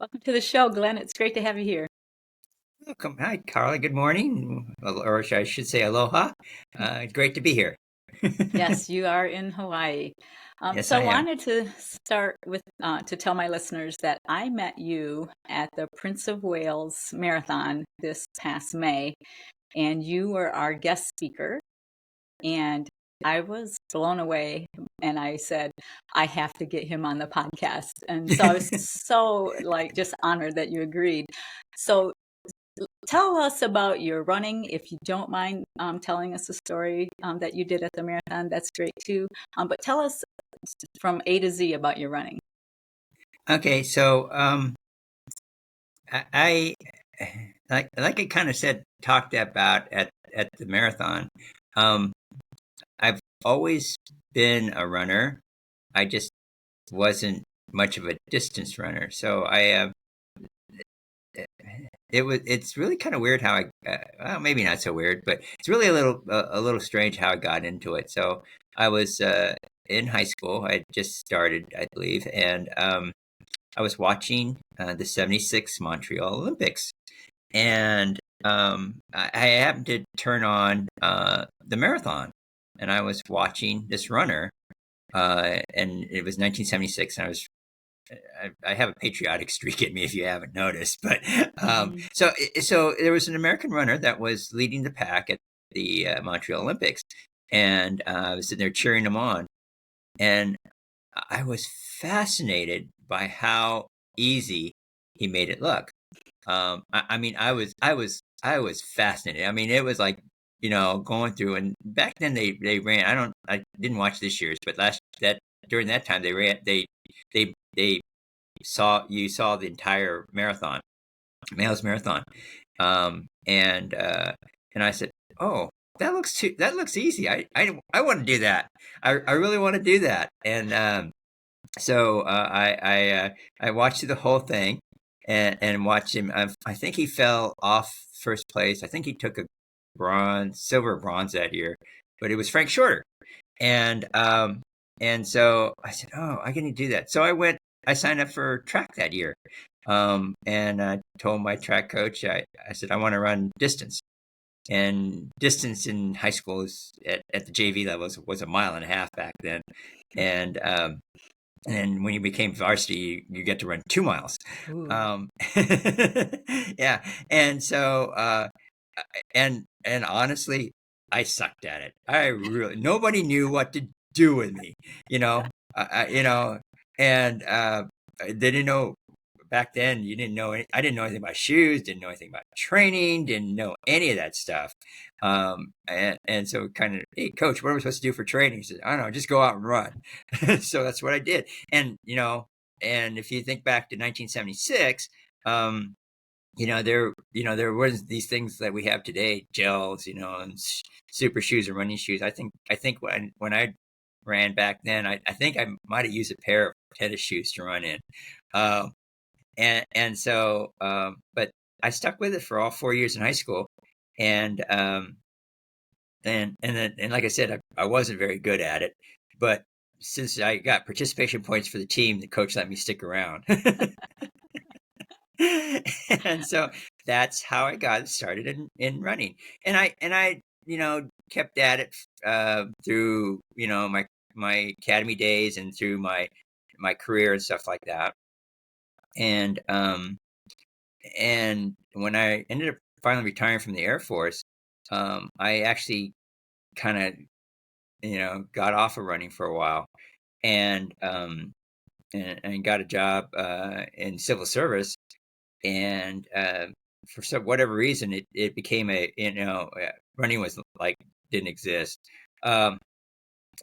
Welcome to the show, Glenn. It's great to have you here. Welcome. Hi, Carla. Good morning. Or I should say aloha. Great to be here. Yes, you are in Hawaii. Yes, So I I am. wanted to start with to tell my listeners that I met you at the Prince of Wales Marathon this past May, and you were our guest speaker. And I was blown away, and I said, I have to get him on the podcast. And so I was so just honored that you agreed. So tell us about your running, if you don't mind telling us a story that you did at the marathon. That's great too. But tell us from A to Z about your running. Okay, so I like I kind of said talked about at the marathon. Um, I've always been a runner. I just wasn't much of a distance runner. So it's really kind of weird how well, maybe not so weird, but it's really a little strange how I got into it. So I was in high school. I had just started, I believe, and I was watching the '76 Montreal Olympics, and I happened to turn on the marathon, and I was watching this runner, and it was 1976, and I have a patriotic streak in me if you haven't noticed. But Hmm. so there was an American runner that was leading the pack at the Montreal Olympics, and I was sitting there cheering him on, and I was fascinated by how easy he made it look. I mean, I was fascinated. I mean, it was like going through, and back then they ran. I didn't watch this year's, but last that during that time they ran they saw the entire marathon, males marathon, and I said, "Oh, that looks easy. I want to do that. I really want to do that." And so I watched the whole thing and watched him. I think he fell off first place. I think he took a silver, bronze that year, but it was Frank Shorter. And so I said, "Oh, I can do that." So I signed up for track that year, and I told my track coach, I said, "I want to run distance." And distance in high school at the JV level was a mile and a half back then, and and when you became varsity, you get to run 2 miles. Ooh. Um, yeah, and so and honestly, I sucked at it. I really nobody knew what to do with me, you know. And they didn't know back then. You didn't know. I didn't know anything about shoes. Didn't know anything about training. Didn't know any of that stuff. And so kind of, hey, coach, what are we supposed to do for training? He said, I don't know, just go out and run. So that's what I did. And and if you think back to 1976. There was these things that we have today, gels, and super shoes or running shoes. I think when I ran back then, I think I might have used a pair of tennis shoes to run in. Um, but I stuck with it for all 4 years in high school, and then like I said, I wasn't very good at it, but since I got participation points for the team, the coach let me stick around. And so that's how I got started in running. And I kept at it through my academy days and through my career and stuff like that. And when I ended up finally retiring from the Air Force, I actually kind of got off of running for a while, and and got a job in civil service, and for whatever reason, it became running was like didn't exist. Um,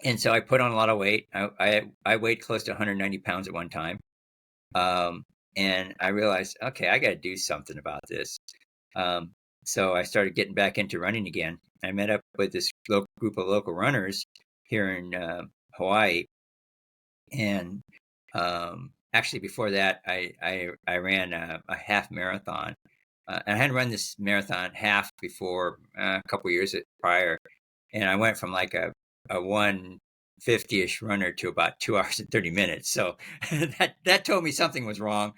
and so I put on a lot of weight. I weighed close to 190 pounds at one time. Um, and I realized, okay, I got to do something about this. Um, so I started getting back into running again. I met up with this group of local runners here in Hawaii, and actually before that, I ran a half marathon. And I had run this marathon half before a couple years prior, and I went from like a 50-ish runner to about 2 hours and 30 minutes. So that told me something was wrong.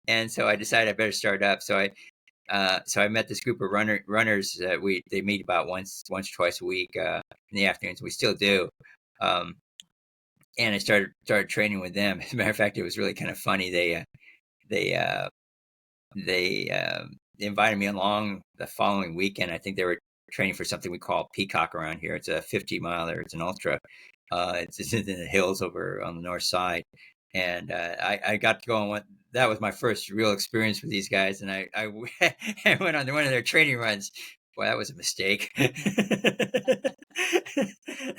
And so I decided I better start up. So I met this group of runners that they meet about once twice a week in the afternoons. We still do. Um, and I started training with them. As a matter of fact, it was really kind of funny. They invited me along the following weekend. I think they were training for something we call Peacock around here. It's a 50-miler. It's an ultra. It's in the hills over on the north side, and I got to go on one. That was my first real experience with these guys, and I went on one of their training runs. Well, that was a mistake.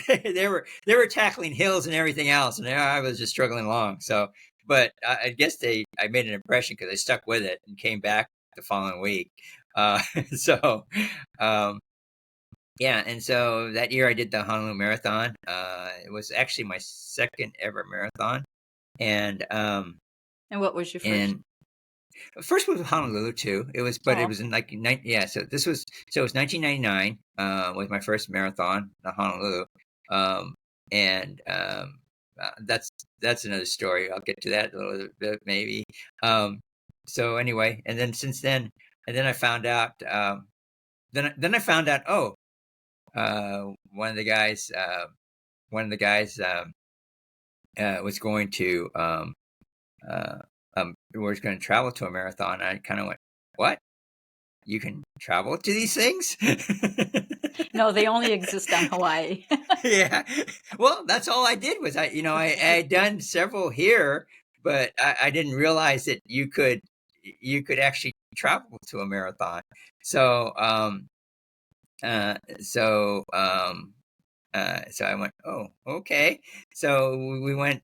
They were tackling hills and everything else, and I was just struggling along. So, but I guess I made an impression because I stuck with it and came back the following week. Uh, so, um, yeah, and so that year I did the Honolulu Marathon. It was actually my second ever marathon, and And what was your first? and first was Honolulu too. But it Oh, was in like yeah. So it was 1999. Was my first marathon, the Honolulu, um, and that's another story. I'll get to that a little bit maybe. Um, so anyway, and then since then, and then I found out. Then I found out. Oh, one of the guys. Was going to was going to travel to a marathon. I kind of went, what? You can travel to these things? no, they only exist on Hawaii. Yeah. Well, that's all I did was I had done several here, but I didn't realize that you could actually travel to a marathon. So uh so um so I went, oh, okay. So we went.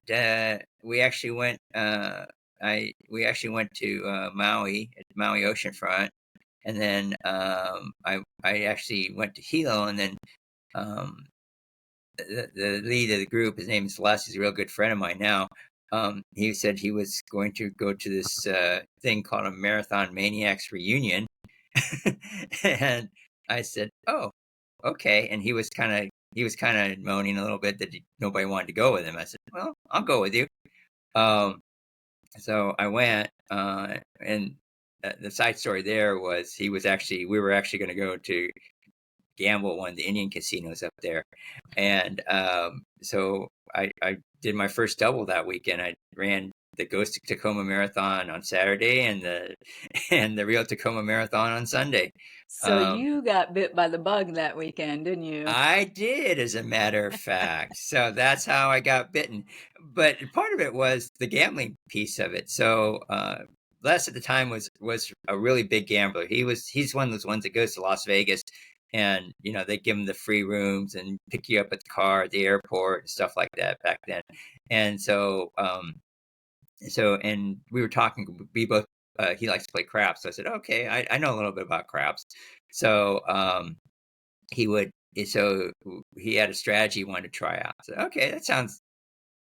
We actually went. We actually went to Maui at Maui Oceanfront, and then I actually went to Hilo, and then um, the lead of the group, his name is Les. He's a real good friend of mine now. He said he was going to go to this thing called a Marathon Maniacs Reunion, and I said, "Oh, okay." And he was kind of moaning a little bit that nobody wanted to go with him. I said, "Well, I'll go with you." Um, so I went, and the side story there was we were actually going to go to gamble at one of the Indian casinos up there, and so I did my first double that weekend. I ran the Ghost of Tacoma Marathon on Saturday and the and the Real Tacoma Marathon on Sunday. So Um, you got bit by the bug that weekend, didn't you? I did, as a matter of fact. So that's how I got bitten. But part of it was the gambling piece of it. So Les at the time was a really big gambler. He's one of those ones that goes to Las Vegas, and they give him the free rooms and pick you up at the car at the airport and stuff like that back then. And and we were talking. We both he likes to play craps. So I said, okay, I know a little bit about craps. So he would so he had a strategy he wanted to try out. So okay, that sounds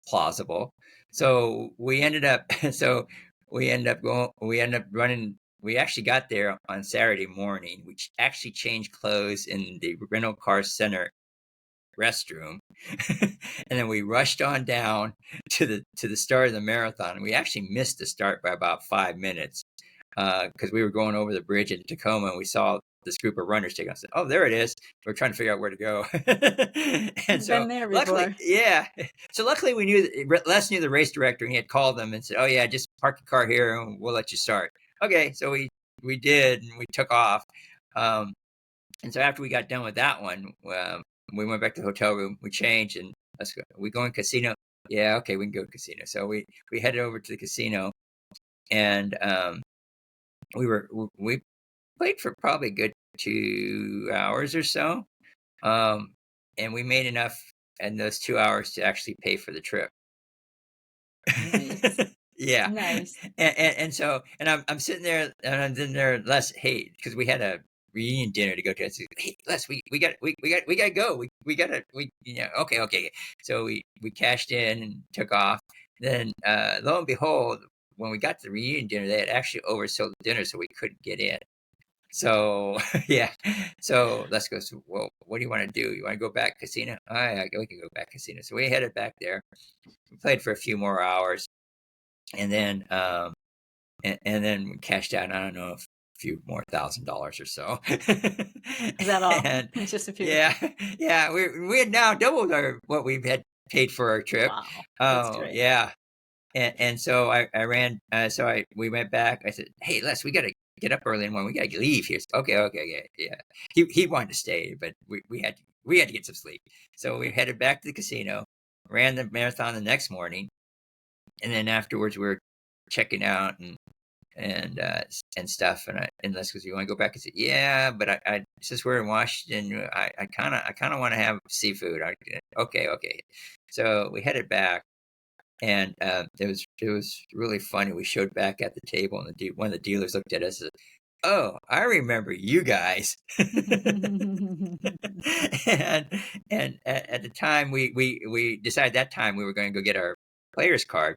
plausible. So we ended up running. We actually got there on Saturday morning. We actually changed clothes in the rental car center restroom, and then we rushed on down to the start of the marathon. And we actually missed the start by about 5 minutes because we were going over the bridge in Tacoma, and we saw this group of runners taking us. Oh, there it is. We're trying to figure out where to go. And You've been so there luckily, before. yeah. So luckily we Les knew the race director, and he had called them and said, oh yeah, just park your car here and we'll let you start. Okay. So we did, and we took off. Um, and so after we got done with that one, we went back to the hotel room, we changed, and let's go. Are we going casino? Yeah. Okay. We can go to casino. So we headed over to the casino, and we played for probably a good 2 hours or so, um, and we made enough in those 2 hours to actually pay for the trip. Nice. Yeah, Nice. and so I'm sitting there, and I'm sitting there, Les, hey, because we had a reunion dinner to go to. I said, hey, Les, we got to go. We got to okay. So we cashed in and took off. Then lo and behold, when we got to the reunion dinner, they had actually oversold the dinner, so we couldn't get in. So yeah, so let's go. So, well, what do you want to do? You want to go back casino? We can go back casino. So we headed back there. We played for a few more hours, and then and then we cashed out. I don't know, a few more $1,000 or so. Is that all? And Just a few. yeah, yeah, we had now doubled what we had paid for our trip. Wow, that's Oh great. yeah, and so I ran. We went back. I said, "Hey, Les, we gotta get up early in the morning. We gotta leave here." Okay, okay, yeah. He wanted to stay, but we had to get some sleep. So we headed back to the casino, ran the marathon the next morning, and then afterwards we were checking out and and stuff. And Les goes, "You want to go back?" I said, "Yeah, but since we're in Washington, I kind of want to have seafood." Okay. So we headed back. And it was really funny. We showed back at the table, and one of the dealers looked at us and said, "Oh, I remember you guys." and at the time, we decided that time we were going to go get our player's card.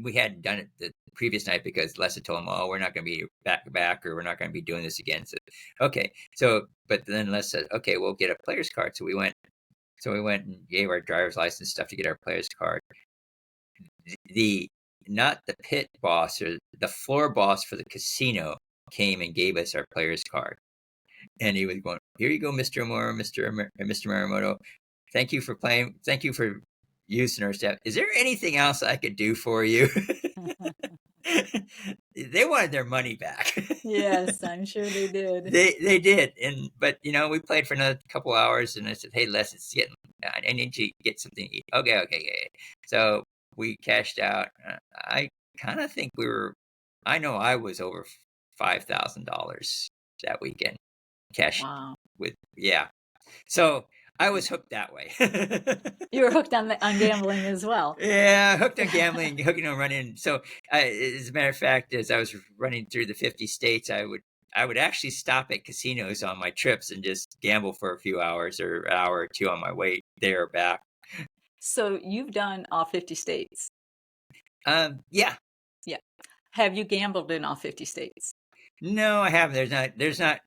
We hadn't done it the previous night because Les had told him, "Oh, we're not going to be back to back, or we're not going to be doing this again." So, okay. So, but then Les said, "Okay, we'll get a player's card." So we went. So we went and gave our driver's license stuff to get our player's card. The Not the pit boss or the floor boss for the casino came and gave us our player's card, and he was going, "Here you go, Mr. Marumoto. Thank you for playing. Thank you for using our staff. Is there anything else I could do for you?" They wanted their money back. Yes, I'm sure they did. They did, but we played for another couple hours, and I said, "Hey, Les, it's getting. I need to get something to eat." Okay. So we cashed out. I kind of think we were. I know I was over $5,000 that weekend. Cash Wow. with yeah. So I was hooked that way. You were hooked on gambling as well. Yeah, hooked on gambling, hooked on running. So, as a matter of fact, as I was running through the 50 states, I would actually stop at casinos on my trips and just gamble for a few hours or an hour or two on my way there or back. So you've done all 50 states. Yeah. Yeah. Have you gambled in all 50 states? No, I haven't. There's not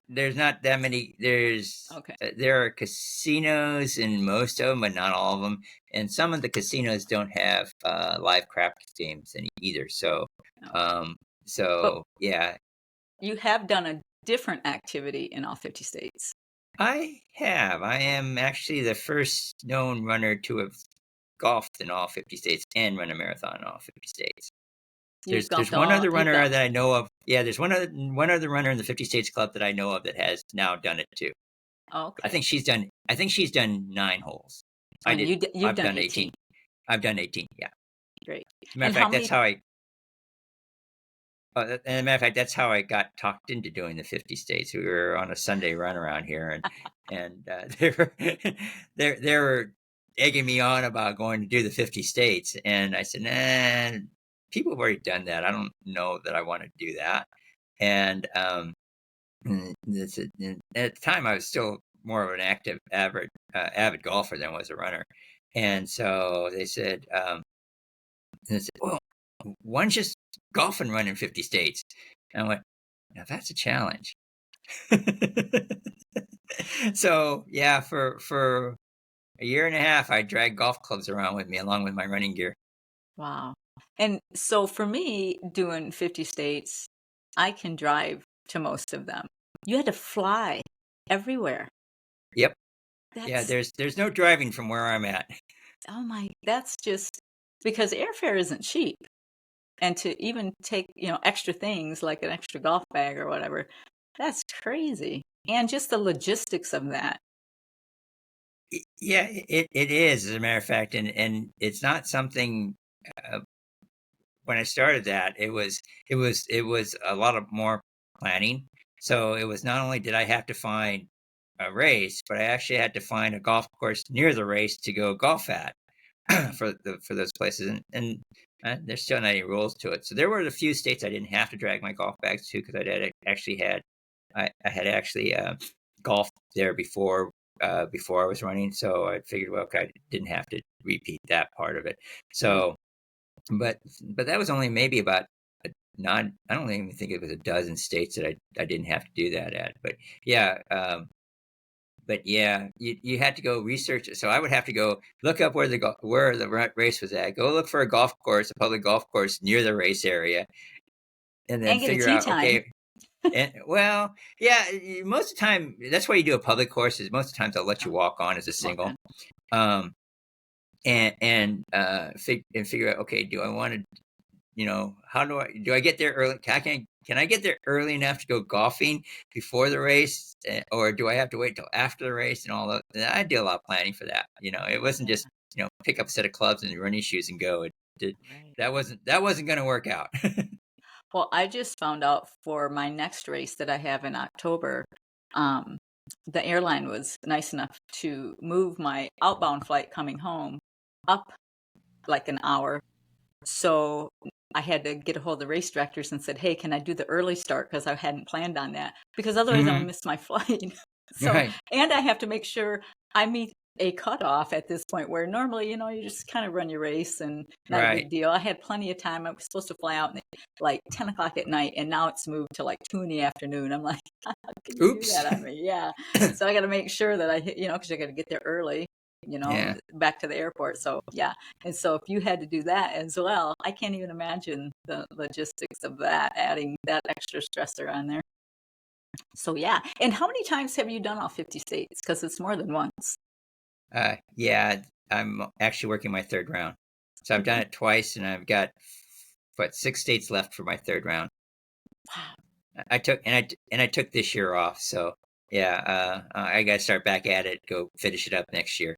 that many. Okay. There are casinos in most of them, but not all of them. And some of the casinos don't have live craps games either. So, Okay. um, But yeah, you have done a different activity in all 50 states. I have. I am actually the first known runner to have golfed in all 50 states and run a marathon in all 50 states. You've There's golfed one all, other you've runner golfed. that I know of. Yeah, there's one other runner in the 50 states club that I know of that has now done it too. I Okay. think she's done 9 holes. I And did. you've I've done done 18. 18. I've done 18. Yeah. Great. As a matter And of how fact, many? that's how I got talked into doing the 50 states. We were on a Sunday run around here, and they were egging me on about going to do the 50 states, and I said, "Nah, people have already done that. I don't know that I want to do that." And at the time, I was still more of an avid golfer than was a runner, and so they said, "Well, why don't you just golf and run in 50 states?" And I went, "Now that's a challenge." So yeah, for a year and a half, I dragged golf clubs around with me along with my running gear. Wow. And so for me, doing 50 states, I can drive to most of them. You had to fly everywhere. Yep. Yeah, That's, there's no driving from where I'm at. oh my, that's just because airfare isn't cheap. And to even take, extra things like an extra golf bag or whatever, that's crazy. And just the logistics of that. Yeah, it is, as a matter of fact, and it's not something. Uh, when I started that, it was a lot of more planning. So it was not only did I have to find a race, but I actually had to find a golf course near the race to go golf at Right. for those places, and there's still not any rules to it. So there were a few states I didn't have to drag my golf bags to because I had actually golfed there before I was running. So I figured, well, okay, I didn't have to repeat that part of it. Right. So but that was only maybe about not, I don't even think it was a dozen states that I didn't have to do that at. Yeah, but yeah, you had to go research it. So I would have to go look up where the race was at. Go look for a golf course, a public golf course near the race area, and then And get a figure tea out, time. okay. And well, yeah, most of the time that's why you do a public course. Is most of the times they'll let you walk on as a Walk single, on. um, and figure out, okay, do I want to, how do I get there early? Can I get there early enough to go golfing before the race, or do I have to wait till after the race and all that? And I did a lot of planning for that. It wasn't Yeah, just pick up a set of clubs and running shoes and go. right. That wasn't going to work out. Well, I just found out for my next race that I have in October, um, the airline was nice enough to move my outbound flight coming home up like an hour. So I had to get a hold of the race directors and said, "Hey, can I do the early start? Because I hadn't planned on that. Because otherwise, I'm gonna Hmm. miss my flight." So, Right, and I have to make sure I meet a cutoff at this point where normally, you just kind of run your race and not a right. big deal. I had plenty of time. I was supposed to fly out like 10 o'clock at night, and now it's moved to like 2 in the afternoon. I'm like, how can you do Oops. that on me? Yeah. So I got to make sure that I hit, because I got to get there early, Yeah. back to the airport. So, yeah. And so if you had to do that as well, I can't even imagine the logistics of that, adding that extra stressor on there. So yeah. And how many times have you done all 50 states? Because it's more than once. Yeah, I'm actually working my third round. So I've done Okay. it twice, and I've got what 6 states left for my third round. Wow. I took this year off, so yeah, I got to start back at it. Go finish it up next year.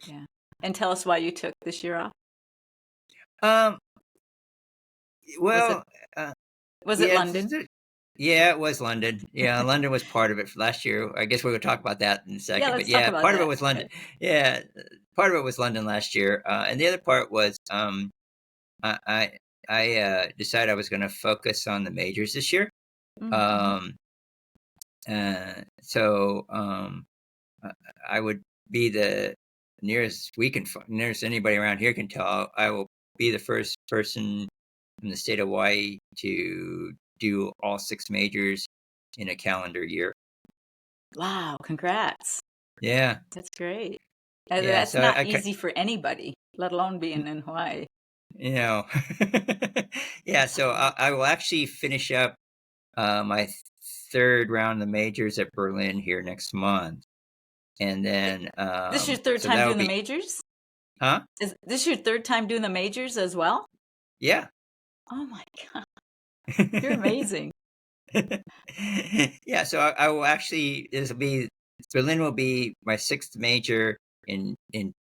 Yeah. And tell us why you took this year off. Um, Was it well, uh, was it yeah, London? yeah, it was London. Yeah, London was part of it for last year. I guess we will talk about that in a Yeah, second. But let's talk yeah, about part of it that. was London. Okay. Yeah, part of it was London last year, and the other part was I I, I decided I was going to focus on the majors this year. Mm-hmm. Um, so I I would be the nearest anybody around here can tell. I will be the first person from the state of Hawaii to do all 6 majors in a calendar year. Wow, congrats. Yeah, That's great. yeah. That's So not I easy for anybody, let alone being in Hawaii. you know, yeah. That's So hard. I will actually finish up my third round of the majors at Berlin here next month, and then This your third so time that'll doing the be, majors? huh? Is this your third time doing the majors as well? Yeah. Oh my God, you're amazing. Yeah, so I will actually, this will be, Berlin will be my sixth major in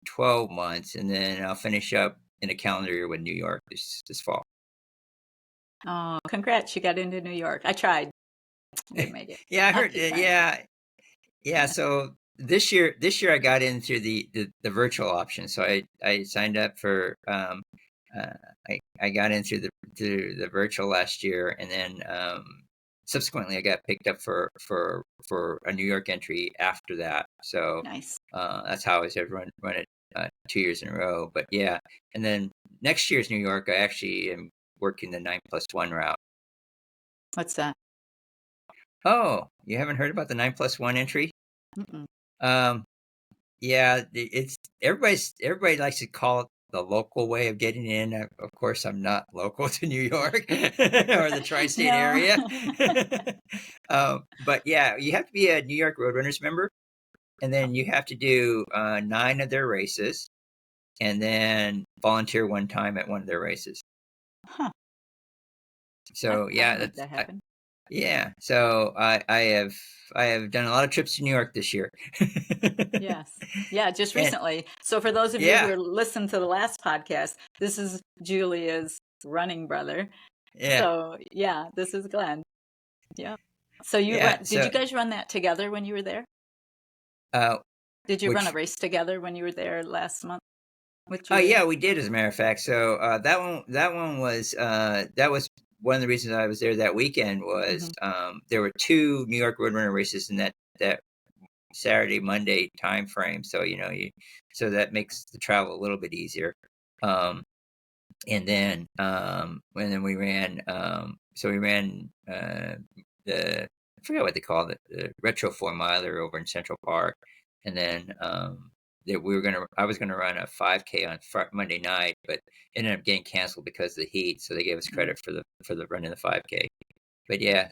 12 months, and then I'll finish up in a calendar year with New York this fall. Oh, congrats, you got into New York. I tried. I didn't make it. Yeah, I I'll heard. keep trying. Yeah, yeah. Yeah, So this year I got in through the virtual option. So I signed up for uh, I got in through the virtual last year, and then subsequently I got picked up for a New York entry after that. So nice. that's how I was able to run it 2 years in a row. But yeah, and then next year's New York, I actually am working the 9+1 route. What's that? Oh, you haven't heard about the 9+1 entry? Mm-mm. Um, Yeah, it's everybody likes to call it the local way of getting in. Of course, I'm not local to New York or the tri-state No. area. But yeah, you have to be a New York Roadrunners member, and then you have to do 9 of their races, and then volunteer one time at one of their races. Huh. So I yeah, would make that happen. yeah. So I have done a lot of trips to New York this year. Yes. Yeah, just And recently. So for those of you who yeah, are listening to the last podcast, this is Julia's running brother. yeah. So yeah, this is Glenn. Yeah. So Yeah, did you so guys run that together when you were there? uh, Did you run a which race together when you were there last month with Julia? yeah, we did, as a matter of fact. So that was one of the reasons I was there that weekend was Hmm. there were 2 New York Roadrunner races in that Saturday Monday time frame. So so that makes the travel a little bit easier. Um, And then we ran the I forget what they call it, the retro 4 miler over in Central Park. And then I was gonna run a 5K on Monday night, but it ended up getting canceled because of the heat. So they gave us Mm. credit for the running the 5K. But yeah,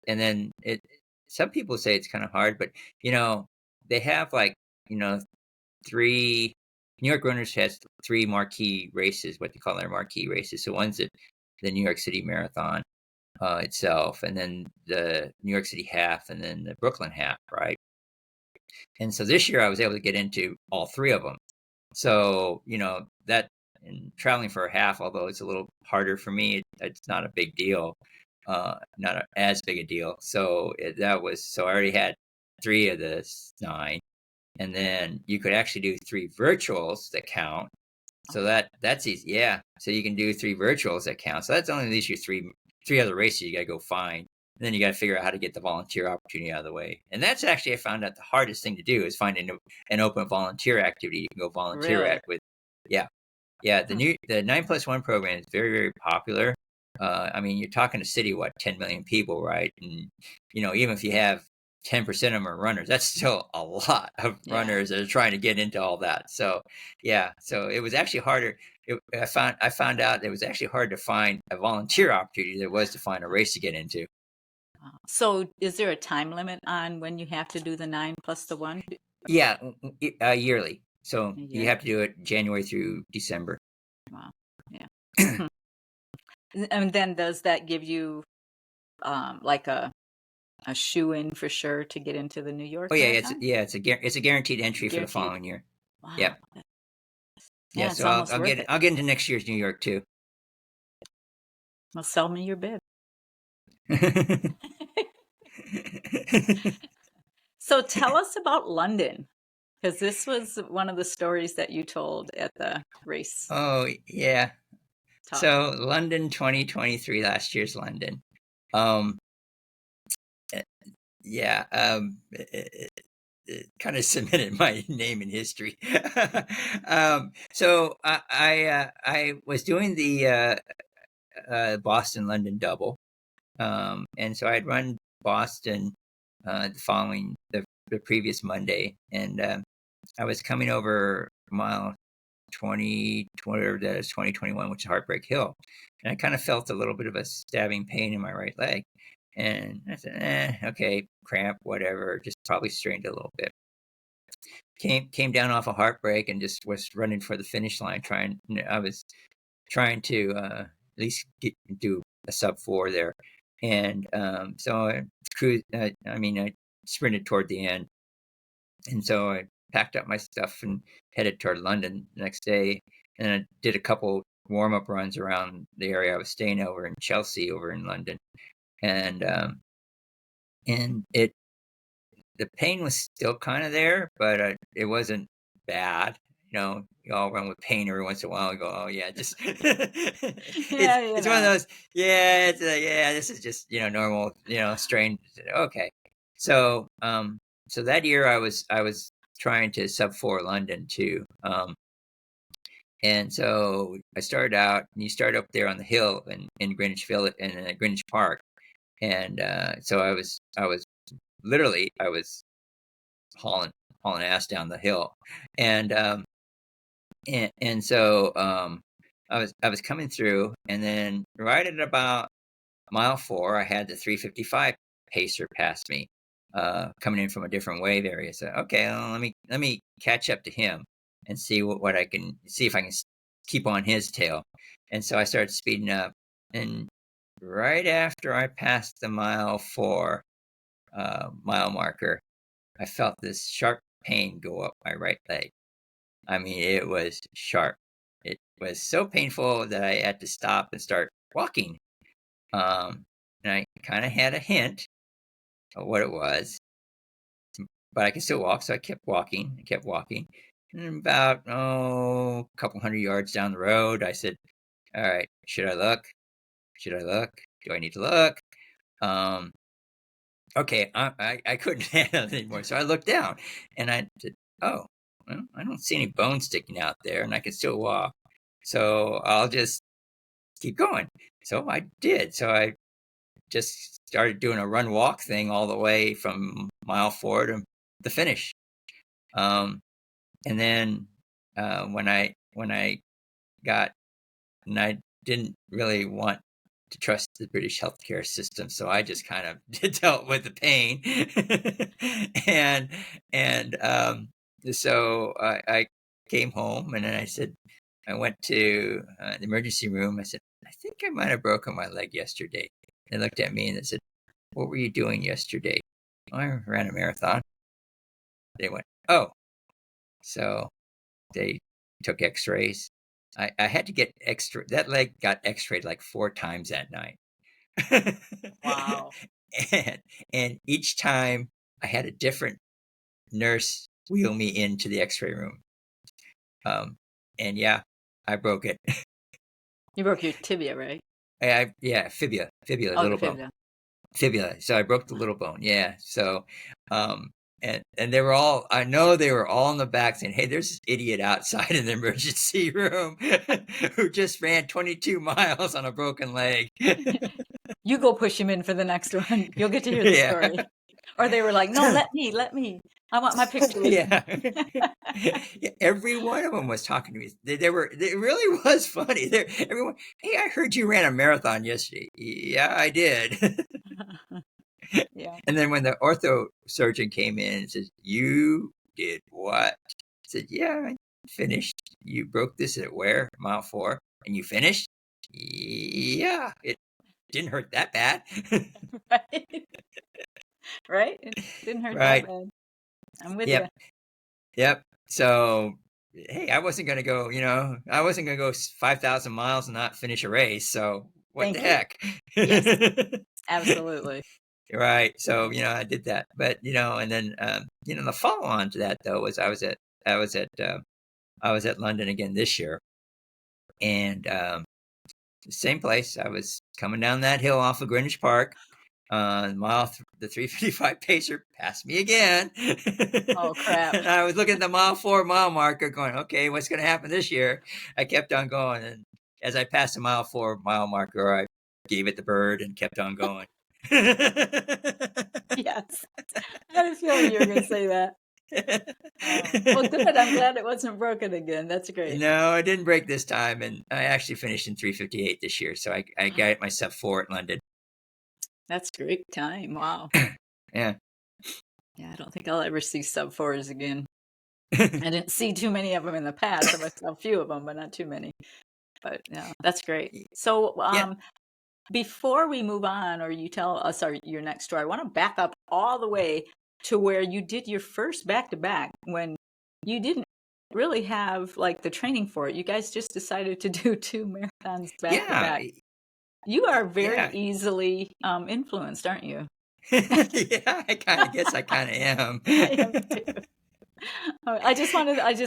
and then it. Some people say it's kind of hard, but you know they have like you know three. New York Runners has three marquee races, what they call their marquee races. So one's the New York City Marathon itself, and then the New York City Half, and then the Brooklyn Half, right? And so this year I was able to get into all three of them. So that, and traveling for a half, although it's a little harder for me, it's not a big deal, not as big a deal. So I already had three of the 9, and then you could actually do 3 virtuals that count. So that's easy. Yeah. So you can do 3 virtuals that count. So that's only leaves you three other races you got to go find. And then you got to figure out how to get the volunteer opportunity out of the way. And that's actually, I found out, the hardest thing to do is find an open volunteer activity you can go volunteer Really? at with. Yeah. Yeah. Hmm. The 9+1 program is very, very popular. I mean, you're talking a city, what, 10 million people, right? And, even if you have 10% of them are runners, that's still a lot of Yeah. runners that are trying to get into all that. So, yeah. So it was actually harder. I found out it was actually hard to find a volunteer opportunity than it was to find a race to get into. Wow. So is there a time limit on when you have to do the 9 plus the 1? Yeah, yearly. So A you year. have to do it January through December. Wow. Yeah. Hmm. And then does that give you like a shoe in for sure to get into the New York Oh Marathon? it's a guaranteed entry for the Guaranteed? following year. Wow. Yep. Yeah, Yeah, it's so almost worth it. I'll get into next year's New York too. Well, sell me your bib. So tell us about London, because this was one of the stories that you told at the race Oh, yeah. talk. So London 2023, last year's London. Um, eh, yeah, it kind of cemented my name in history. So I was doing the Boston London double, and so I'd run Boston the previous Monday, and I was coming over mile 20, whatever that is, 2021, which is Heartbreak Hill. And I kind of felt a little bit of a stabbing pain in my right leg. And I said, okay, cramp, whatever, just probably strained a little bit. Came down off a Heartbreak and just was running for the finish line. I was trying to at least do a sub 4 there. And so I sprinted toward the end. And so I packed up my stuff and headed toward London the next day. And I did a couple warm up runs around the area I was staying over in Chelsea, over in London. And it the pain was still kind of there, but it wasn't bad. You all run with pain every once in a while and go, oh yeah, just Yeah, it's one of those, yeah, yeah, this is just normal, strain. Okay, so so that year I was trying to sub 4 London too, and so I started out, and you start up there on the hill in Greenwich Village and in Greenwich Park, and so I was literally I was hauling ass down the hill, and so I was coming through, and then right at about mile 4, I had the 3:55 pacer past me, coming in from a different wave area. So okay, well, let me catch up to him and see what I can see if I can keep on his tail. And so I started speeding up, and right after I passed the mile 4 mile marker, I felt this sharp pain go up my right leg. I mean, it was sharp. It was so painful that I had to stop and start walking. And I kind of had a hint of what it was, but I could still walk, so I kept walking. I kept walking. And about, a couple hundred yards down the road, I said, all right, should I look? Should I look? Do I need to look? Um, okay, I couldn't handle it anymore. So I looked down, and I said, oh, well, I don't see any bones sticking out there, and I can still walk. So I'll just keep going. So I did. So I just started doing a run walk thing all the way from mile 4 to the finish. And then when I got and I didn't really want to trust the British healthcare system, so I just kind of dealt with the pain, and so I came home and then I went to the emergency room. I said, I think I might have broken my leg yesterday. They looked at me and they said, what were you doing yesterday? I ran a marathon. They went, oh, so they took X-rays. I had to get extra. That leg got X-rayed like 4 times that night, Wow. and and each time I had a different nurse wheel me into the X-ray room. And yeah, I broke it. You broke your tibia, right? Yeah, fibula, Oh, the little bone. fibula. Fibula. So I broke the little bone. Yeah. So, and they were all. I know they were all in the back saying, "Hey, there's this idiot outside in the emergency room who just ran 22 miles on a broken leg." You go push him in for the next one. You'll get to hear the Yeah. story. Or they were like, no, let me. I want my picture with Yeah. him. Yeah, every one of them was talking to me. They were. It really was funny. Everyone. Hey, I heard you ran a marathon yesterday. Yeah, I did. Yeah. And then when the ortho surgeon came in and says, "You did what?" I said, "Yeah, I finished. You broke this at where? Mile 4, and you finished? Yeah, it didn't hurt that bad." Right. Right? It didn't hurt that Right. bad. I'm with you. Yep. Yep. So, hey, I wasn't going to go, I wasn't going to go 5,000 miles and not finish a race. So, what the Thank you. heck? Yes, absolutely. Right. So, I did that. But, and then, the follow on to that, though, was I was at, I was at London again this year. And same place. I was coming down that hill off of Greenwich Park. The 3:55 pacer passed me again. Oh, crap. And I was looking at the mile 4 mile marker going, okay, what's going to happen this year? I kept on going. And as I passed the mile 4 mile marker, I gave it the bird and kept on going. Yes. I had a feeling you were going to say that. Well, good. I'm glad it wasn't broken again. That's great. No, I didn't break this time. And I actually finished in 3:58 this year. So I got myself 4 at London. That's a great time. Wow. Yeah. Yeah, I don't think I'll ever see sub 4s again. I didn't see too many of them in the past. I saw a few of them, but not too many. But yeah, that's great. So, Yeah. before we move on, or you tell us your next story, I want to back up all the way to where you did your first back-to-back when you didn't really have like the training for it. You guys just decided to do 2 marathons Yeah. back-to-back. You are very Yeah. easily influenced, aren't you? Yeah, I guess I kind of am. I am too. I just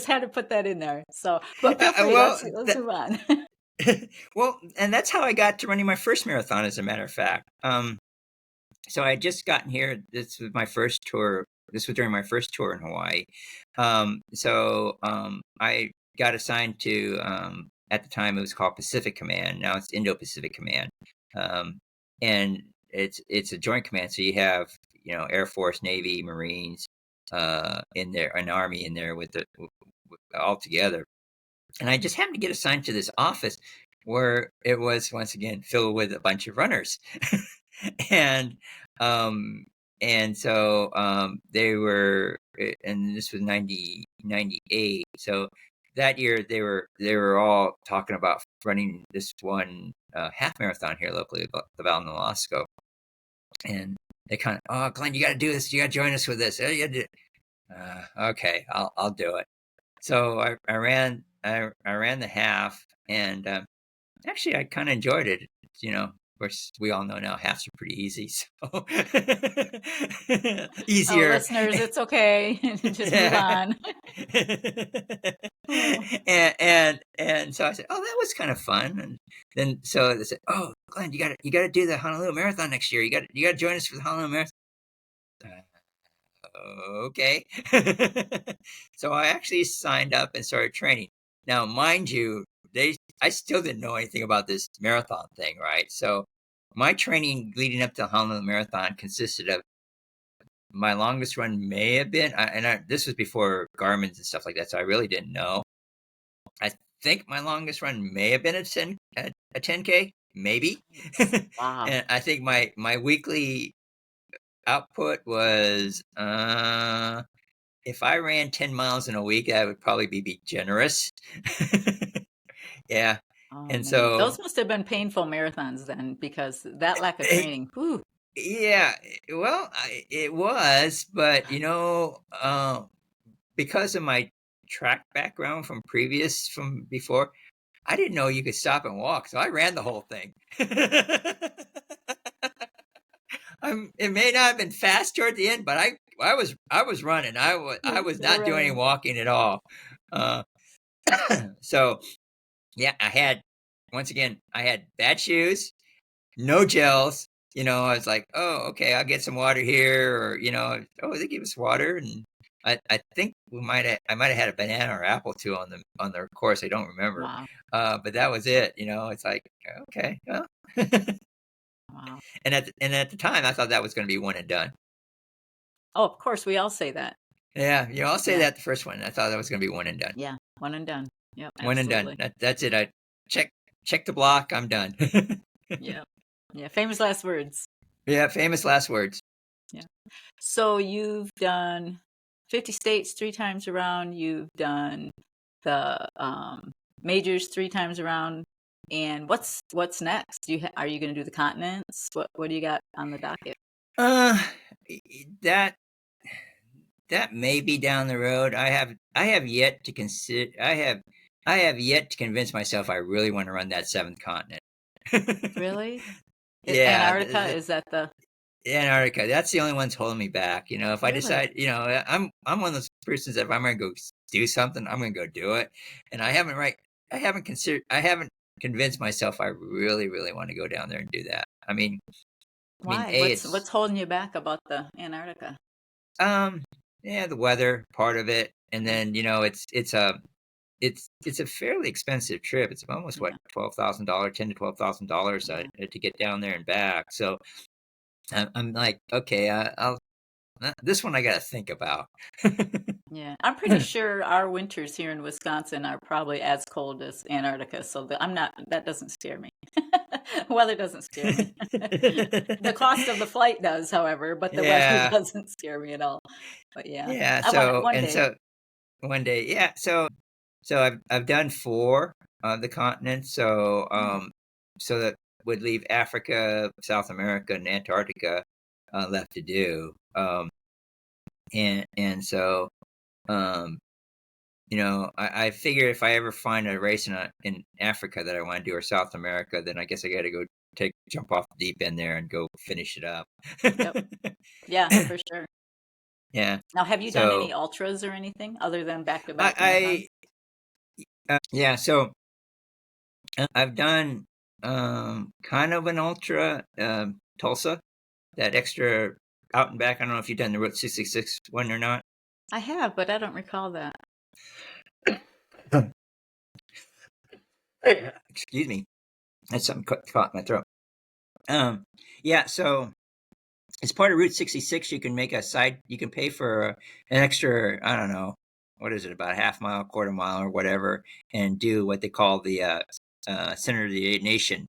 had to put that in there. So, but feel free. Well, Let's move on. well, and that's how I got to running my first marathon, as a matter of fact. So I had just gotten here. This was my first tour. This was during my first tour in Hawaii. I got assigned to, at the time it was called Pacific Command. Now it's Indo-Pacific Command. And it's a joint command. So you have, Air Force, Navy, Marines, in there, an Army in there with all together. And I just happened to get assigned to this office where it was once again filled with a bunch of runners. and they were, and this was 98. So that year they were all talking about running this one half marathon here locally, the Val Nolasco. And they kind of, oh, Glenn, you got to do this. You got to join us with this. Okay, I'll do it. So I ran the half, and actually I kind of enjoyed it. Of course, we all know now halves are pretty easy, so Oh, easier. listeners, it's okay. Just move on. And so I said, oh, that was kind of fun. And then so they said, oh, Glenn, you got to do the Honolulu Marathon next year. You got to join us for the Honolulu Marathon. Okay. So I actually signed up and started training. Now, mind you, they I still didn't know anything about this marathon thing, right? So my training leading up to the Honolulu Marathon consisted of my longest run may have been, this was before Garmin's and stuff like that, so I really didn't know. I think my longest run may have been a 10K, maybe. Wow. And I think my weekly output was if I ran 10 miles in a week, that would probably be generous. Yeah. Oh And man, so those must have been painful marathons then, because that lack of training. Whew. yeah, well, it was, but because of my track background from before, I didn't know you could stop and walk, so I ran the whole thing. It may not have been fast toward the end, but I was running. I You're was still not doing any running. walking at all. Uh, so yeah, once again I had bad shoes, no gels. I was like, oh, okay, I'll get some water here, or oh, they give us water, and I think I might have had a banana or apple too on the course. I don't remember, Wow. but that was it. It's like, okay, well, Wow. and at the time I thought that was going to be one and done. Oh, of course, we all say that. Yeah, I'll say Yeah. that the first one. I thought that was going to be one and done. Yeah. One and done. Yep. One and done. Absolutely. That's it. I check the block. I'm done. Yeah. Yeah. Famous last words. Yeah, famous last words. Yeah. So you've done 50 states 3 times around. You've done the majors 3 times around. And what's next? Are you going to do the continents? What do you got on the docket? Uh, that that may be down the road. I have yet to consider. I have yet to convince myself I really want to run that seventh continent. Really? Yeah, Antarctica, is that the Antarctica. That's the only one's holding me back. If I really? decide, I'm one of those persons that if I'm going to go do something, I'm going to go do it. And I haven't convinced myself I really, really want to go down there and do that. Why? A, What's holding you back about the Antarctica? um, yeah, the weather part of it, and then it's a fairly expensive trip. It's almost what Yeah. $12,000, $10,000 to $12,000 Yeah. to get down there and back. So I'm like, okay, I'll this one I got to think about. Yeah. I'm pretty sure our winters here in Wisconsin are probably as cold as Antarctica, so that doesn't scare me. Weather doesn't scare me. The cost of the flight does, however, but the weather Yeah, doesn't scare me at all. But yeah, yeah. I want it So one and day. so one day, yeah. So I've done four of the continents. So Oh, so that would leave Africa, South America, and Antarctica left to do. And so um, I figure if I ever find a race in Africa that I want to do, or South America, then I guess I got to go jump off the deep end there and go finish it up. yep. Yeah, for sure. Yeah. Now, have you done any So ultras or anything other than back-to-back marathons? I yeah. So I've done kind of an ultra Tulsa, that extra out and back. I don't know if you've done the Route 66 one or not. I have, but I don't recall that. Excuse me. That's something caught in my throat. Yeah, so as part of Route 66, you can pay for an extra, I don't know, what is it, about a half mile, quarter mile, or whatever, and do what they call the Center of the Nation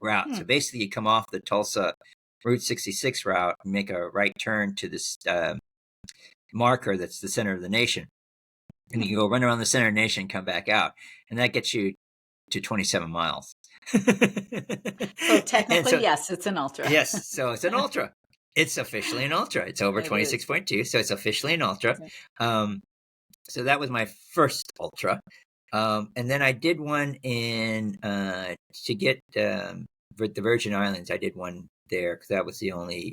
route. Hmm. So basically, you come off the Tulsa Route 66 route and make a right turn to this marker that's the center of the nation. And Hmm. you go run around the center of the nation and come back out. And that gets you to 27 miles. So And technically, so, yes, it's an ultra. yes, so it's an ultra. It's officially an ultra. It's over It is. 26.2, so it's officially an ultra. Yeah. So that was my first ultra. And then I did one to get the Virgin Islands. I did one there because that was the only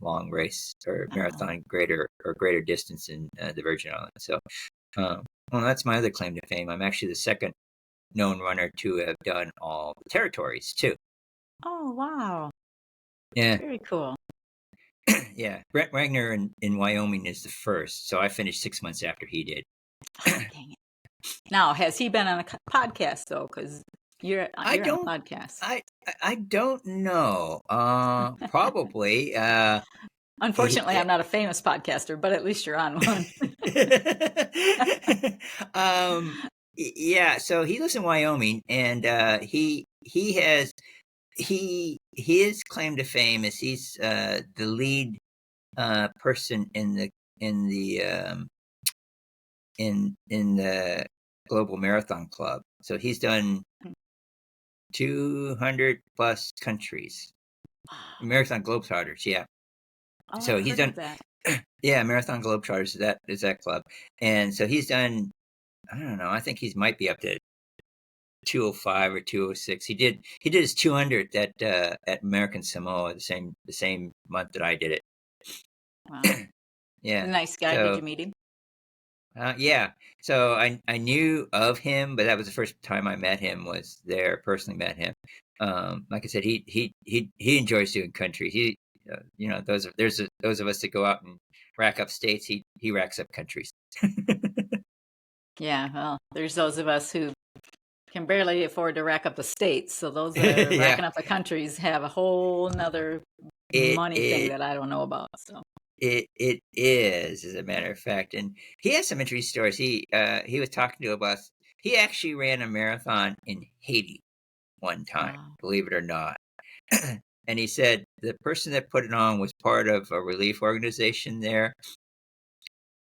long race or Oh, marathon greater distance in the Virgin Islands. So, well, that's my other claim to fame. I'm actually the second known runner to have done all the territories too. oh, wow. Yeah, Very cool. yeah. Brett Wagner in Wyoming is the first, so I finished 6 months after he did. Oh, dang it. Now, has he been on a podcast though? Because you're I on a don't podcast. I don't know. Probably. Unfortunately, I'm not a famous podcaster, but at least you're on one. um, yeah. So he lives in Wyoming, and his claim to fame is he's the lead person in the in the Global Marathon Club. So he's done 200 plus countries. Marathon Globetrotters, yeah. Oh, So I've he's heard of done, that. yeah, Marathon Globetrotters is that club, and so he's done. I don't know. I think he might be up to 205 or 206. He did his 200 at American Samoa the same month that I did it. Wow. Yeah. Nice guy. Did So you meet him? yeah. So I knew of him, but that was the first time I met him. Was there personally met him. Like I said, he enjoys doing country. Those of us that go out and rack up states. He racks up countries. Yeah. Well, there's those of us who can barely afford to rack up the states. So those that are Yeah. racking up the countries have a whole nother It money thing it that I don't know about. So it is, as a matter of fact, and he has some interesting stories. He was talking to us. He actually ran a marathon in Haiti one time, wow. believe it or not. And he said the person that put it on was part of a relief organization there,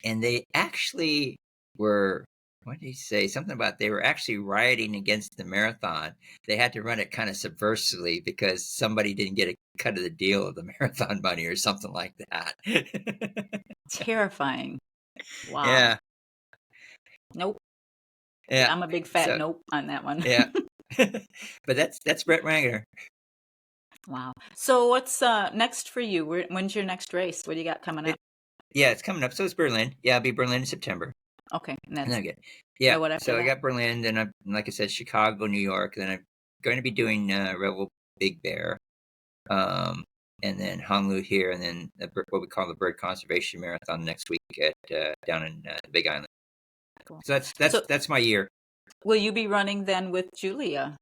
and they actually were. What did he say? Something about they were actually rioting against the marathon. They had to run it kind of subversively because somebody didn't get a cut of the deal of the marathon money or something like that. Terrifying. Wow. Yeah, Nope. yeah. I'm a big fat So nope on that one. yeah, but that's Brett Wagner. Wow. So what's next for you? When's your next race? What do you got coming It, up? yeah, it's coming up. So it's Berlin. Yeah, I'll be Berlin in September. Okay, and And that's then again, yeah. what after So I that? got Berlin. Then like I said, Chicago, New York. Then I'm going to be doing Rebel Big Bear, um, and then Honolulu here, and then what we call the Bird Conservation Marathon next week at down in the Big Island. Cool. So So that's my year. will you be running then with Julia?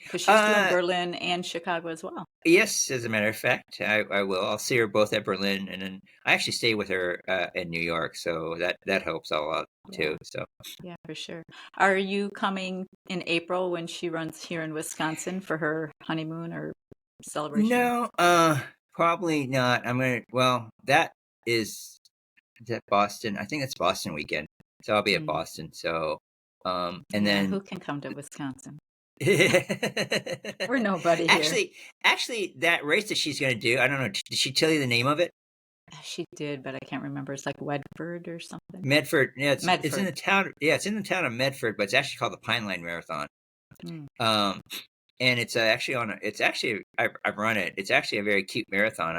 Because she's doing Uh, Berlin and Chicago as well. yes, as a matter of fact, I will. I'll see her both at Berlin, and then I actually stay with her in New York, so that helps a lot Yeah, too. So yeah, for sure. Are you coming in April when she runs here in Wisconsin for her honeymoon or celebration? no, probably not. I'm gonna. Well, is that Boston? I think that's Boston weekend, so I'll be at Mm. Boston. So, and Yeah, then who can come to Wisconsin? We're nobody here. actually, that race that she's gonna do, I don't know. Did she tell you the name of it? She did, but I can't remember. It's like Wedford or something. Medford. Yeah, it's in Medford. the town. Yeah, it's in the town of Medford, but it's actually called the Pine Line Marathon. Mm. Um, and it's actually it's actually I've run it. It's actually a very cute marathon.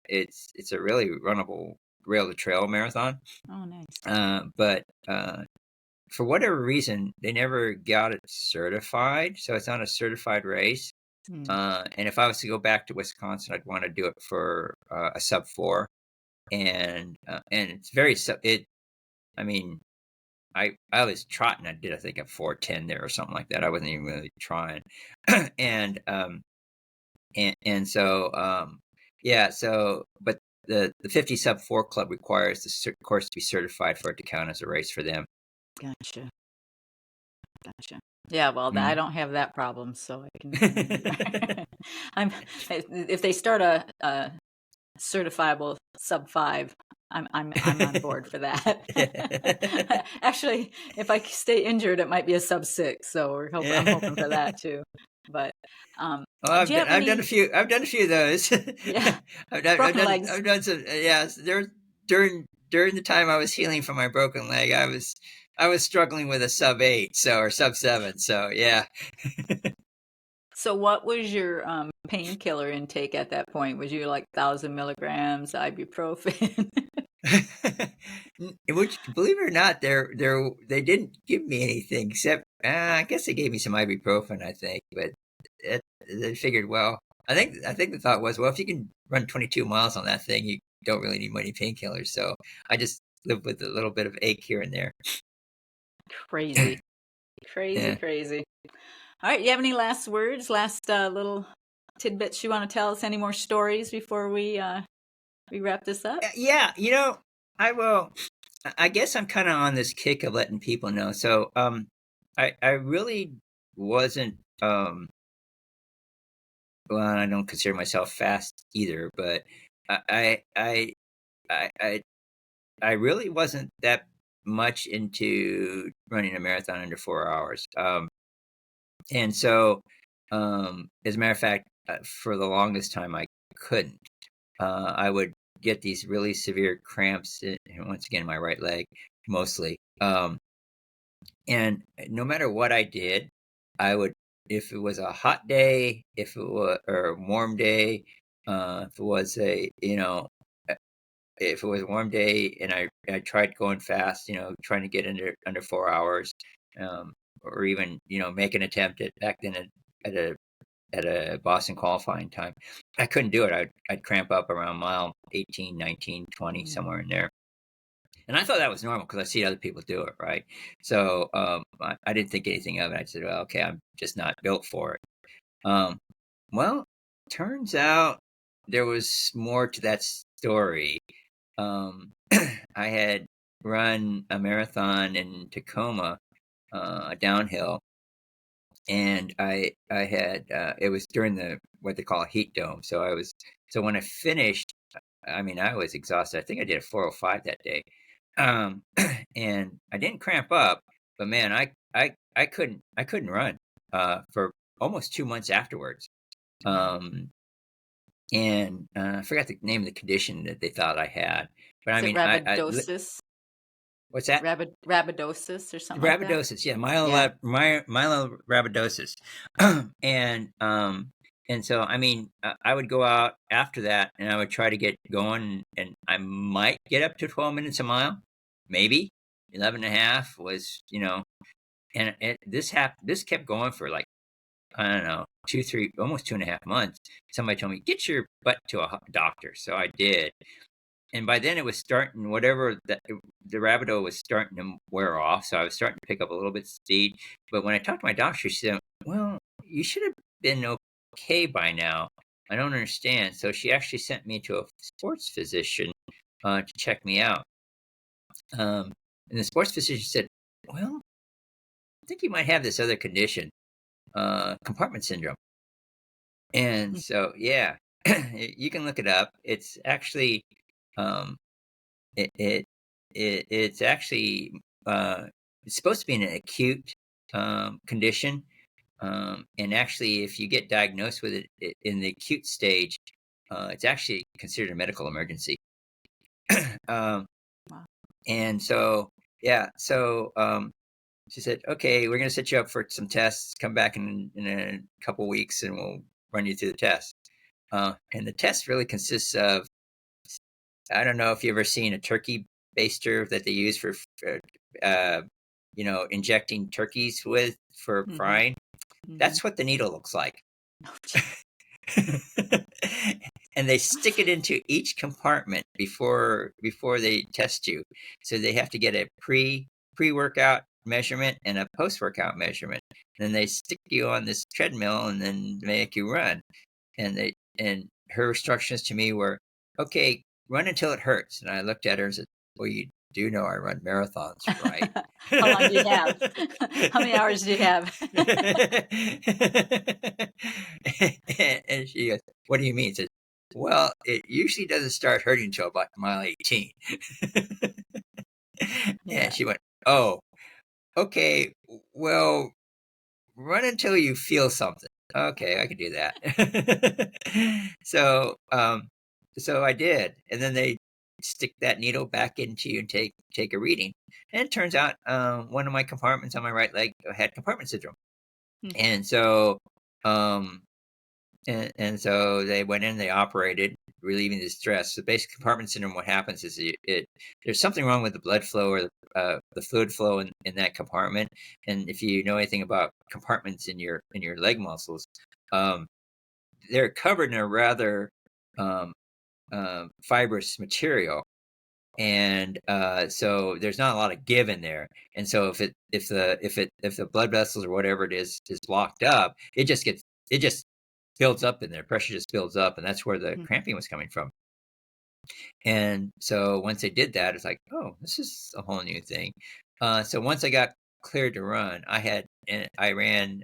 It's a really runnable rail to trail marathon. Oh, nice. But for whatever reason, they never got it certified, so it's not a certified race. Mm. And if I was to go back to Wisconsin, I'd want to do it for a sub 4, and it's very it. I mean, I was trotting. I did I think a 4:10 there or something like that. I wasn't even really trying, and and so yeah. So but the 50 sub 4 club requires the course to be certified for it to count as a race for them. Gotcha. Gotcha. Yeah, well, I Mm. don't have that problem, so I can. I'm if they start a certifiable sub 5, I'm on board for that. Actually, if I stay injured, it might be a sub 6, so I'm hoping for that too. But Well, do you have I've done a any? few. I've done a few of those. Yeah, broken legs. I've done some. Yes, there during the time I was healing from my broken leg, I was struggling with a sub 8, or sub 7. So yeah. So, what was your painkiller intake at that point? Was you like 1,000 milligrams ibuprofen? Which, believe it or not, they didn't give me anything except I guess they gave me some ibuprofen. I think, but they figured, well, I think the thought was, well, if you can run 22 miles on that thing, you don't really need many painkillers. So I just live with a little bit of ache here and there. Crazy. Crazy, Yeah. crazy. All right, you have any last words, last little tidbits you want to tell us? Any more stories before we wrap this up? Yeah, I will. I guess I'm kind of on this kick of letting people know. So, I really wasn't. Well, I don't consider myself fast either, but I I I I, I really wasn't that much into running a marathon under 4 hours. And so, as a matter of fact, for the longest time, I couldn't. I would get these really severe cramps, once again, in my right leg, mostly. And no matter what I did, I would, if it was a hot day, if it was or a warm day, if it was uh, if it was a warm day, and I tried going fast, trying to get under 4 hours, or even make an attempt at back then at a at a Boston qualifying time. I couldn't do it. I'd cramp up around mile 18, 19, 20, Mm. somewhere in there. And I thought that was normal because I see other people do it, right? So I didn't think anything of it. I said, well, okay, I'm just not built for it. Um, well, turns out there was more to that story. I had run a marathon in Tacoma, downhill, and I had it was during the what they call a heat dome. So when I finished, I mean I was exhausted. I think I did a 4:05 that day, um, and I didn't cramp up, but man, I couldn't run for almost 2 months afterwards. Wow. Um, and I forgot the name of the condition that they thought I had, but I Is it mean rabidosis? what's that? Rabidosis or something like that? Rabidosis, yeah, Yeah. myelorabidosis, and so I mean, I would go out after that, and I would try to get going, and I might get up to 12 minutes a mile, maybe 11 and a half was, and this kept going for like I don't know 2 3 almost 2.5 months. Somebody told me get your butt to a doctor, so I did, and by then it was starting whatever the rabido was starting to wear off, so I was starting to pick up a little bit of speed. But when I talked to my doctor, she said, well, you should have been okay by now. I don't understand. So she actually sent me to a sports physician to check me out. And the sports physician said, well, I think you might have this other condition, compartment syndrome. And so yeah, you can look it up. It's actually um, It it it's actually, it's supposed to be an acute, condition, and actually, if you get diagnosed with it in the acute stage, it's actually considered a medical emergency. Um, Wow. and so, yeah, so, she said, "Okay, we're gonna set you up for some tests. Come back in a couple weeks, and we'll run you through the test." And the test really consists of I don't know if you've ever seen a turkey baster that they use for uh, injecting turkeys with for Mm-hmm. frying. Mm-hmm. That's what the needle looks like. Oh, gee. And they stick it into each compartment before they test you. So they have to get a pre-workout measurement and a post-workout measurement. And then they stick you on this treadmill and then make you run. And her instructions to me were, okay, run until it hurts. And I looked at her and said, well, you do know I run marathons, right? How long do you have? How many hours do you have? And she goes, what do you mean? I said, well, it usually doesn't start hurting until about mile 18. And Yeah. she went, oh, okay, well, run until you feel something. Okay, I can do that. So, so I did, and then they stick that needle back into you and take a reading. And it turns out, one of my compartments on my right leg had compartment syndrome, Hmm. and so, um, and so they went in, they operated, relieving the stress. So basic compartment syndrome, what happens is there's something wrong with the blood flow or the fluid flow in that compartment. And if you know anything about compartments in your leg muscles, um, they're covered in a rather um, fibrous material. and so there's not a lot of give in there. And so if the blood vessels or whatever it is blocked up, it just builds up in there. Pressure just builds up, and that's where the Mhm. cramping was coming from. And so once they did that, it's like, oh, this is a whole new thing. So once I got cleared to run, I ran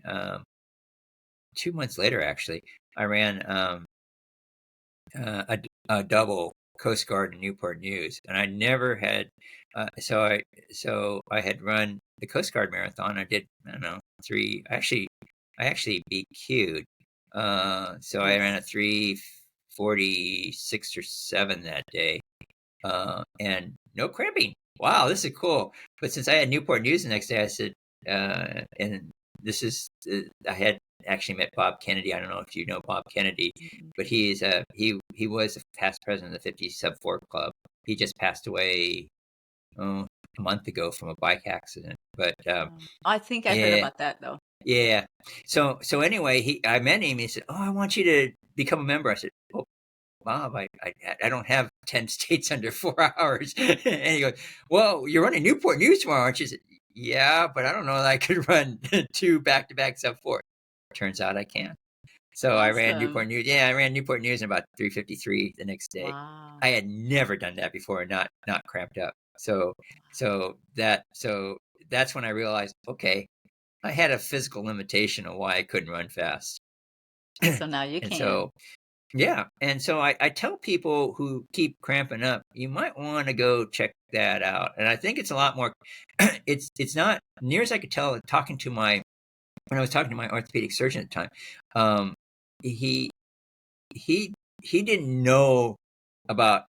2 months later. Actually, I ran a double Coast Guard and Newport News, and I never had. So I had run the Coast Guard marathon. I don't know, three. I actually beat Q'd. So I ran a Nice. 3:46 or 7 that day, and no cramping. Wow, this is cool. But since I had Newport News the next day, I said, and this is, I had actually met Bob Kennedy. I don't know if you know Bob Kennedy, Mhm. but he was a past president of the 50 Sub 4 Club. He just passed away, oh, a month ago from a bike accident. But I think I heard yeah, about that though. yeah. So anyway, I met him. He said, "Oh, I want you to become a member." I said, "Oh, Bob, I don't have 10 states under 4 hours." And he goes, "Well, you're running Newport News tomorrow, aren't you?" I said, "Yeah, but I don't know that I could run two back-to-back sub four." Turns out I can. So I ran Awesome. Newport News. Yeah, I ran Newport News in about 3:53 the next day. Wow. I had never done that before, not cramped up. So that's when I realized, okay, I had a physical limitation of why I couldn't run fast. So now you And can. so yeah, and so I tell people who keep cramping up, you might want to go check that out. And I think it's a lot more. It's not near as I could tell talking to my when I was talking to my orthopedic surgeon at the time. Um, he he he didn't know about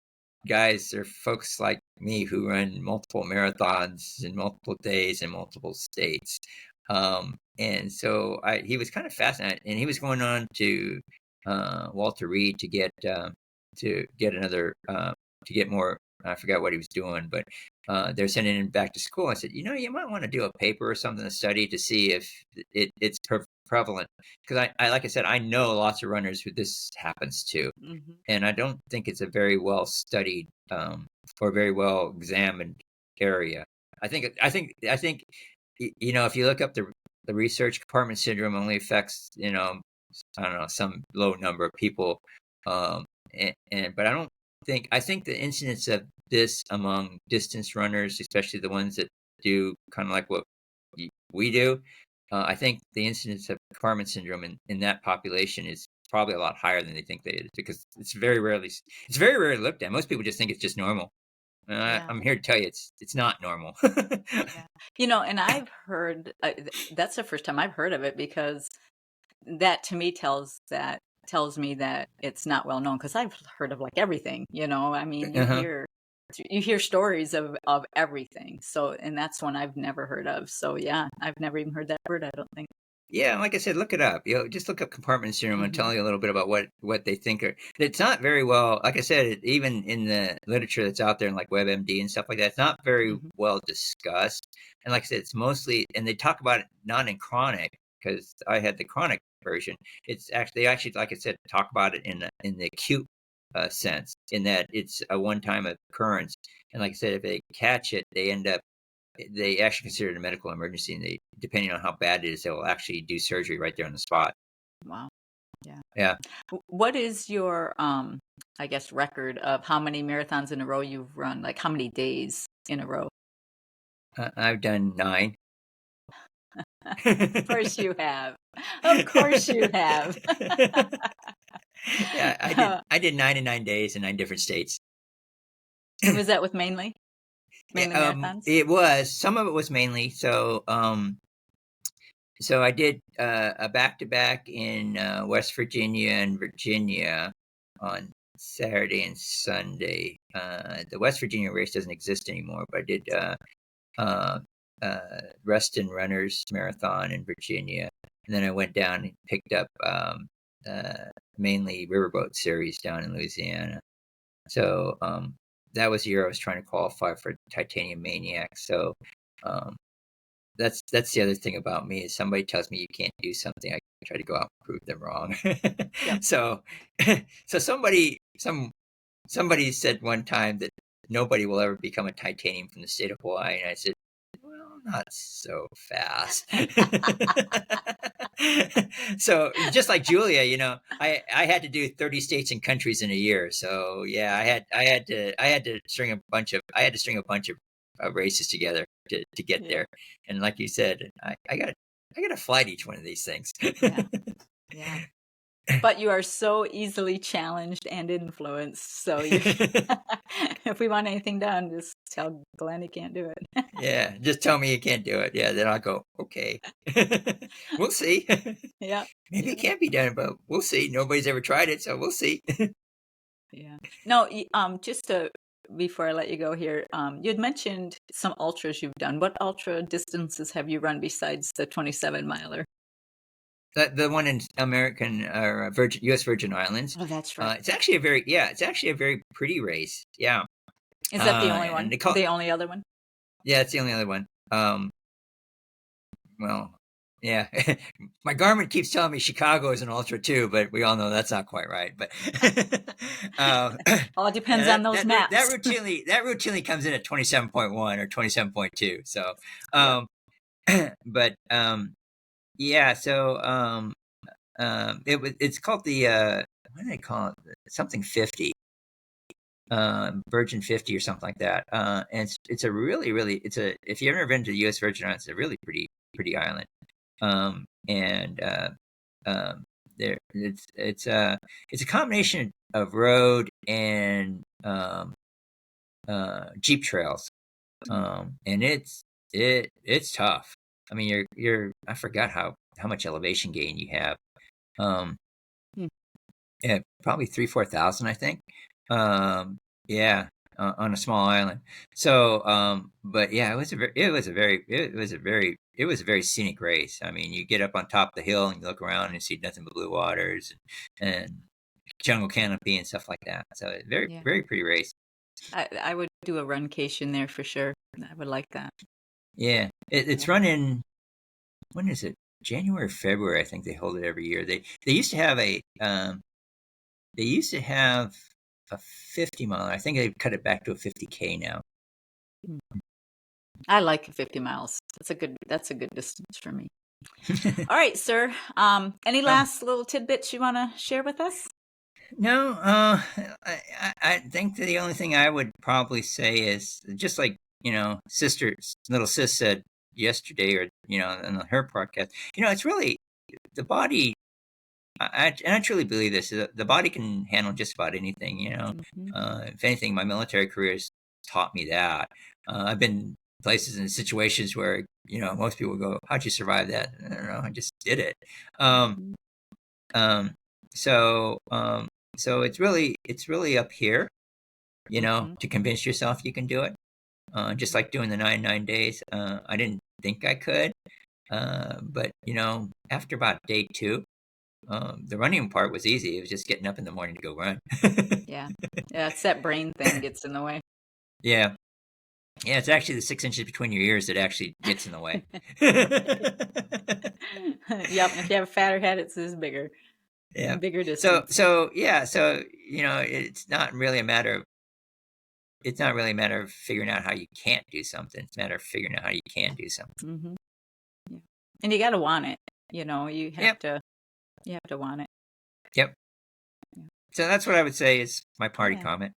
guys or folks like me who run multiple marathons in multiple days in multiple states. And so he was kind of fascinated, and he was going on to Walter Reed to get another to get more. I forgot what he was doing, but they're sending him back to school. I said, you might want to do a paper or something to study to see if it's prevalent, because like I said, I know lots of runners who this happens to, Hmm. and I don't think it's a very well studied or very well examined area. I think if you look up the research, compartment syndrome only affects I don't know, some low number of people, but I think the incidence of this among distance runners, especially the ones that do kind of like what we do, I think the incidence of compartment syndrome in that population is probably a lot higher than they think they is, because it's very rarely looked at. Most people just think it's just normal. Yeah. I'm here to tell you it's not normal. Yeah. And I've heard that's the first time I've heard of it, because that to me tells me that it's not well known, because I've heard of like everything. I mean, Uh-huh. you hear stories of everything. So, and that's one I've never heard of. So yeah, I've never even heard that word, I don't think. Yeah, like I said, look it up. Just look up compartment syndrome and Hmm. tell you a little bit about what they think are. It's not very well, like I said, even in the literature that's out there in like WebMD and stuff like that, it's not very Hmm. well discussed. And like I said, it's mostly, and they talk about it not in chronic, because I had the chronic version. They actually, like I said, talk about it in the acute sense, in that it's a one-time occurrence. And like I said, if they catch it, they actually consider it a medical emergency, and depending on how bad it is, they will actually do surgery right there on the spot. Wow. Yeah. Yeah, What is your I guess record of how many marathons in a row you've run? Like how many days in a row? I've done 9. Of course you have. Of course you have. Yeah, I did 9 in 9 days in 9 different states. Was that with mainly marathons? It was some of it was mainly so I did a back to back in West Virginia and Virginia on Saturday and Sunday. The West Virginia race doesn't exist anymore, but I did uh, Reston Runners Marathon in Virginia, and then I went down and picked up mainly Riverboat Series down in Louisiana. So that was the year I was trying to qualify for Titanium Maniac. So um, that's the other thing about me is somebody tells me you can't do something, I try to go out and prove them wrong. Yep. So so somebody said one time that nobody will ever become a titanium from the state of Hawaii. And I said, well, not so fast. So just like Julia, I had to do 30 states and countries in a year. So yeah, I had to string a bunch of races together to get Yeah. there. And like you said, I got to fly to each one of these things. Yeah. Yeah. But you are so easily challenged and influenced. So you, if we want anything done, just tell Glenn he can't do it. Yeah, just tell me you can't do it. Yeah, then I'll go, okay. We'll see. Yeah. Maybe Yeah. it can't be done, but we'll see. Nobody's ever tried it, so we'll see. Yeah. No, just to before I let you go here, you'd mentioned some ultras you've done. What ultra distances have you run besides the 27 miler? The one in American or U.S. Virgin Islands. Oh, that's right. It's actually a very pretty race. Yeah. Is that the only one? And they call The only other one? yeah, it's the only other one. Well, yeah. My Garmin keeps telling me Chicago is an ultra too, but we all know that's not quite right. But Well, it depends on those maps. that routinely comes in at 27.1 or 27.2. So, Yeah. but yeah. So it's called the what do they call it? Something 50. Virgin 50 or something like that. And it's a really if you've ever been to the U.S. Virgin Islands, it's a really pretty island. And there it's a combination of road and jeep trails. And it's tough. I mean, I forgot how much elevation gain you have. Hmm. Yeah, probably 3,000-4,000, I think. Yeah, on a small island. So, but yeah, it was a very scenic race. I mean, you get up on top of the hill and you look around and you see nothing but blue waters and jungle canopy and stuff like that. So, Yeah. very pretty race. I would do a runcation there for sure. I would like that. Yeah, it's Yeah. running. When is it? January, February. I think they hold it every year. They used to have they used to have a 50 mile. I think they've cut it back to a 50K now. I like 50 miles. That's a good distance for me. All right, sir. Any last little tidbits you want to share with us? No, I think that the only thing I would probably say is just like, little sis said yesterday or, on her podcast, it's really the body. And I truly believe this. The body can handle just about anything. If anything, my military career has taught me that. I've been places and situations where most people go, "How'd you survive that?" I don't know. I just did it. Um, um, so so it's really up here, to convince yourself you can do it. Just like doing the 99 days. I didn't think I could, but after about day 2. The running part was easy. It was just getting up in the morning to go run. Yeah. Yeah, it's that brain thing gets in the way. Yeah. Yeah, it's actually the 6 inches between your ears that actually gets in the way. Yep, if you have a fatter head, it's just bigger. Yeah. Bigger distance. So yeah, so it's not really a matter of figuring out how you can't do something. It's a matter of figuring out how you can do something. Yeah. And you got to want it. You have Yep. to want it. Yep. Yeah. So that's what I would say is my party Yeah. comment.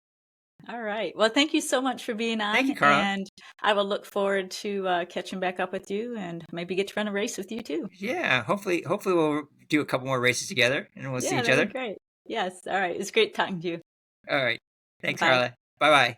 All right. Well, thank you so much for being on. Thank you, Carla. And I will look forward to catching back up with you and maybe get to run a race with you too. Yeah, hopefully we'll do a couple more races together and we'll see Yeah, each that'd other. be great. Yes. All right. It's great talking to you. All right. Thanks, Bye. Carla. Bye-bye.